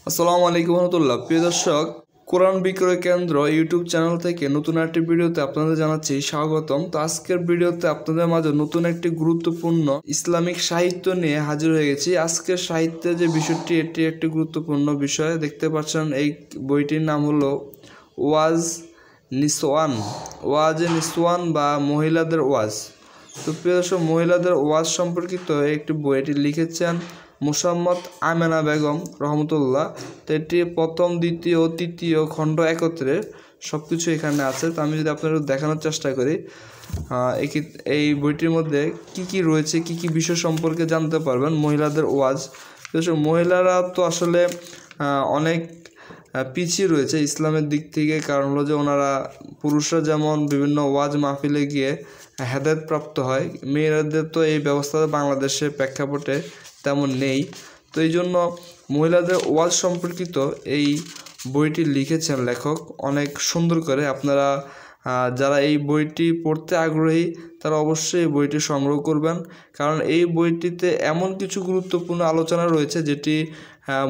আসসালামু আলাইকুম রহমতুল্লাহ। প্রিয় দর্শক, কোরআন বিক্রয় কেন্দ্র ইউটিউব চ্যানেল থেকে নতুন একটি ভিডিওতে আপনাদের জানাচ্ছি স্বাগতম। তো আজকের ভিডিওতে আপনাদের মাঝে নতুন একটি গুরুত্বপূর্ণ ইসলামিক সাহিত্য নিয়ে হাজির হয়ে গেছি। আজকের সাহিত্যের যে বিষয়টি, এটি একটি গুরুত্বপূর্ণ বিষয়। দেখতে পাচ্ছেন এই বইটির নাম হলো ওয়াজ নিসওয়ান। ওয়াজে নিসওয়ান বা মহিলাদের ওয়াজ। তো প্রিয় দর্শক, মহিলাদের ওয়াজ সম্পর্কিত একটি বই, এটি লিখেছেন মুসাম্মদ আমেনা বেগম রহমতুল্লাহ। তো এটি প্রথম, দ্বিতীয় ও তৃতীয় খণ্ড একত্রে সব কিছু এখানে আছে। তো আমি যদি আপনাদের দেখানোর চেষ্টা করি এই বইটির মধ্যে কি কি রয়েছে, কি কি বিষয় সম্পর্কে জানতে পারবেন। মহিলাদের ওয়াজ, মহিলারা তো আসলে অনেক পিছিয়ে রয়েছে ইসলামের দিক থেকে। কারণ হলো যে ওনারা, পুরুষরা যেমন বিভিন্ন ওয়াজ মাহফিলে গিয়ে হেদায়েত প্রাপ্ত হয়, মেয়েদের তো এই ব্যবস্থা বাংলাদেশের প্রেক্ষাপটে তেমন নেই। তো এই জন্য মহিলাদের ওয়াজ সম্পর্কিত এই বইটি লিখেছেন লেখক অনেক সুন্দর করে। আপনারা যারা এই বইটি পড়তে আগ্রহী তারা অবশ্যই এই বইটি সংগ্রহ করবেন, কারণ এই বইটিতে এমন কিছু গুরুত্বপূর্ণ আলোচনা রয়েছে যেটি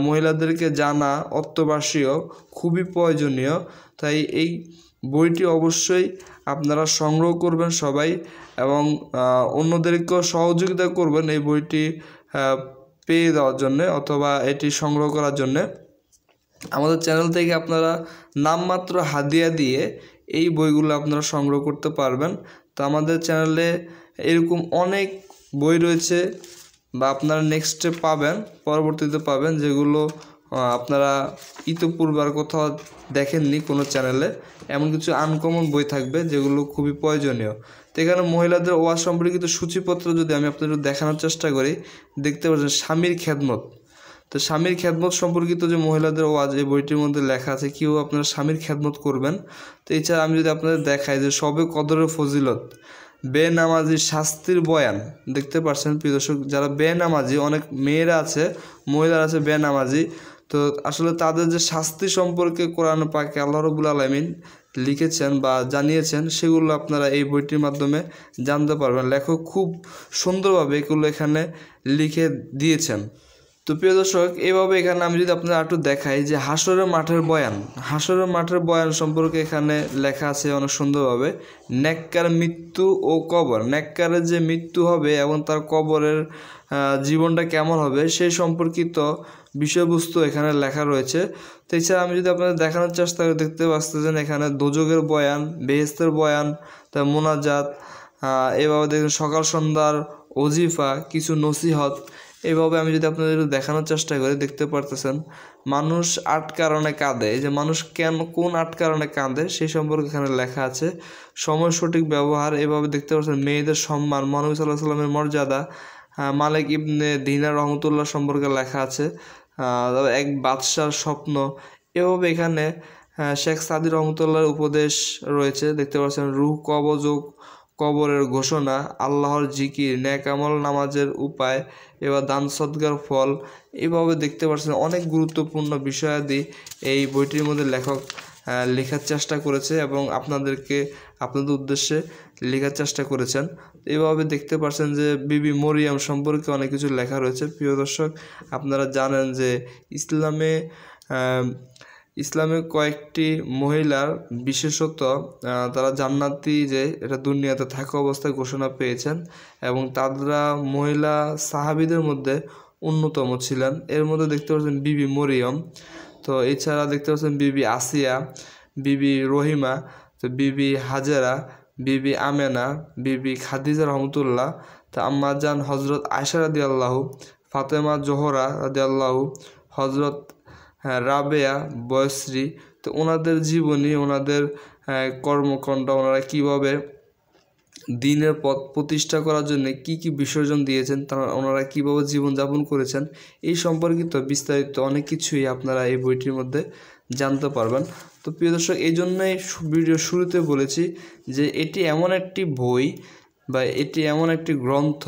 মহিলাদেরকে জানা অত্যাবশ্যকীয়, খুবই প্রয়োজনীয়। তাই এই বইটি অবশ্যই আপনারা সংগ্রহ করবেন সবাই, এবং অন্যদেরকেও সহযোগিতা করবেন এই বইটি পেয়ে দেওয়ার জন্যে অথবা এটি সংগ্রহ করার জন্যে। আমাদের চ্যানেল থেকে আপনারা নামমাত্র হাদিয়া দিয়ে এই বইগুলো আপনারা সংগ্রহ করতে পারবেন। তো আমাদের চ্যানেলে এরকম অনেক বই রয়েছে বা আপনারা নেক্সটে পাবেন, পরবর্তীতে পাবেন, যেগুলো আপনারা ইতিপূর্বে আর কোথাও দেখেননি কোনো চ্যানেলে। এমন কিছু আনকমন বই থাকবে যেগুলো খুবই প্রয়োজনীয়। তো এখানে মহিলাদের ওয়াজ সম্পর্কিত সূচিপত্র যদি আমি আপনাদের দেখানোর চেষ্টা করি, দেখতে পাচ্ছেন স্বামীর খেদমত। তো স্বামীর খেদমত সম্পর্কিত যে মহিলাদের ওয়াজ, এই বইটির মধ্যে লেখা আছে কীভাবে আপনারা স্বামীর খেদমত করবেন। তো এছাড়া আমি যদি আপনাদের দেখাই যে সবে কদরের ফজিলত, বেনামাজির শাস্তির বয়ান। দেখতে পাচ্ছেন প্রিয় দর্শক, যারা বেনামাজি, অনেক মেয়েরা আছে, মহিলারা আছে বেনামাজি, তো আসলে তাদের যে শাস্তি সম্পর্কে কোরআন পাকে আল্লাহ রাব্বুল আলামিন লিখেছেন বা জানিয়েছেন, সেগুলো আপনারা এই বইটির মাধ্যমে জানতে পারবেন। লেখক খুব সুন্দরভাবে এগুলো এখানে লিখে দিয়েছেন। তো প্রিয় দর্শক, এইভাবে এখানে আমি যদি আপনারা একটু দেখাই যে হাসরের মাঠের বয়ান, হাসরের মাঠের বয়ান সম্পর্কে এখানে লেখা আছে অনেক সুন্দরভাবে। নেককার মৃত্যু ও কবর, নেককারের যে মৃত্যু হবে এবং তার কবরের জীবনটা কেমন হবে সেই সম্পর্কিত বিষয়বস্তু এখানে লেখা রয়েছে। তো এছাড়া আমি যদি আপনাদের দেখানোর চেষ্টা করি, দেখতে পাচ্ছেন এখানে দোজখের বয়ান, বেহেশতের বয়ান, তার মোনাজাত, এভাবে দেখুন সকাল সন্ধ্যার ওজিফা, কিছু নসিহত। এইভাবে আমি যদি আপনাদের দেখানোর চেষ্টা করি, দেখতে পারতেছেন মানুষ 8 কারণে কাঁদে। এই যে মানুষ কোন 8 কারণে কাঁদে সেই সম্পর্কে এখানে লেখা আছে। সময় সঠিক ব্যবহার, এভাবে দেখতে পাচ্ছেন মেয়েদের সম্মান, মহানবী সাল্লাল্লাহু আলাইহি ওয়াসাল্লামের মর্যাদা, মালিক ইবনে দিনার রহমতুল্লাহ সম্পর্কে লেখা আছে। এক বাদশার স্বপ্ন, এভাবে এখানে শেখ সাদি রহমতুল্লাহর উপদেশ রয়েছে। দেখতে পাচ্ছেন রূহ কবজ, কবরের ঘোষণা, আল্লাহর জিকির, নেক আমল, নামাজের উপায়, এবার দান সদকার ফল। এইভাবে দেখতে পাচ্ছেন অনেক গুরুত্বপূর্ণ বিষয়াদি এই বইটির মধ্যে লেখক লেখার চেষ্টা করেছে এবং আপনাদের উদ্দেশ্যে লেখার চেষ্টা করেছেন। এইভাবে দেখতে পাচ্ছেন যে বিবি মরিয়ম সম্পর্কে অনেক কিছু লেখা রয়েছে। প্রিয় দর্শক, আপনারা জানেন যে ইসলামে কয়েকটি মহিলার বিশেষত তারা জান্নাতি, যে এটা দুনিয়াতে থাকা অবস্থায় ঘোষণা পেয়েছেন, এবং তারা মহিলা সাহাবীদের মধ্যে অন্যতম ছিলেন। এর মধ্যে দেখতে পাচ্ছেন বিবি মরিয়ম। তো এছাড়া দেখতে পাচ্ছেন বিবি আসিয়া, বিবি রহিমা, তো বিবি হাজেরা, বিবি আমেনা, বিবি খাদিজা রহমতুল্লাহ, তো আম্মাজান হজরত আয়েশা রাদিয়াল্লাহু, ফাতেমা জোহরা রাদিয়াল্লাহু, হজরত রাবেয়া বয়শ্রী। তো ওনাদের জীবনী, ওনাদের কর্মকাণ্ড, ওনারা কীভাবে দিনের পথ প্রতিষ্ঠা করার জন্য কি কি বিসর্জন দিয়েছেন, ওনারা কীভাবে জীবনযাপন করেছেন, এই সম্পর্কিত বিস্তারিত অনেক কিছুই আপনারা এই বইটির মধ্যে জানতে পারবেন। তো প্রিয় দর্শক, এই জন্যই ভিডিও শুরুতে বলেছি যে এটি এমন একটি বই বা এটি এমন একটি গ্রন্থ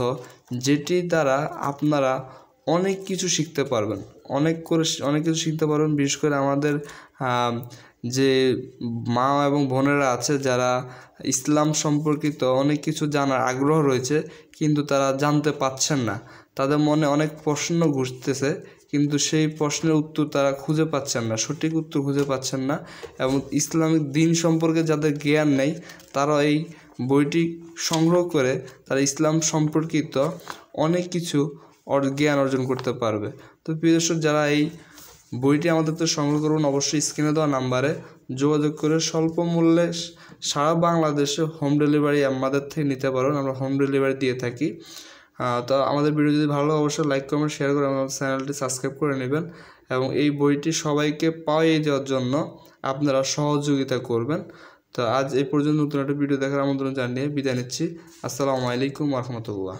যেটি দ্বারা আপনারা অনেক কিছু শিখতে পারবেন, অনেক কিছু শিখতে পারবেন। বিশেষ করে আমাদের যে মা এবং বোনেরা আছে, যারা ইসলাম সম্পর্কিত অনেক কিছু জানার আগ্রহ রয়েছে কিন্তু তারা জানতে পারছেন না, তাদের মনে অনেক প্রশ্ন ঘুরতেছে, কিন্তু সেই প্রশ্নের উত্তর তারা খুঁজে পাচ্ছেন না, সঠিক উত্তর খুঁজে পাচ্ছেন না। এবং ইসলামিক দিন সম্পর্কে যাদের জ্ঞান নেই তারা এই বইটি সংগ্রহ করে তারা ইসলাম সম্পর্কিত অনেক কিছু জ্ঞান অর্জন করতে পারবে। তো প্রিয় দর্শক, যারা এই বইটি আমাদের তো সংগ্রহ করুন, অবশ্যই স্ক্রিনে দেওয়া নাম্বারে যোগাযোগ করে স্বল্প মূল্যে সারা বাংলাদেশে হোম ডেলিভারি আমাদের থেকে নিতে পারেন। আমরা হোম ডেলিভারি দিয়ে থাকি। তো আমাদের ভিডিও যদি ভালো লাগে অবশ্যই লাইক কমেন্ট শেয়ার করে আমাদের চ্যানেলটি সাবস্ক্রাইব করে নেবেন এবং এই বইটি সবাইকে পাইয়ে দেওয়ার জন্য আপনারা সহযোগিতা করবেন। তো আজ এই পর্যন্ত নতুন একটা ভিডিও দেখার আমন্ত্রণ জানিয়ে বিদায় নিচ্ছি। আসসালামু আলাইকুম ওয়া রাহমাতুল্লাহ।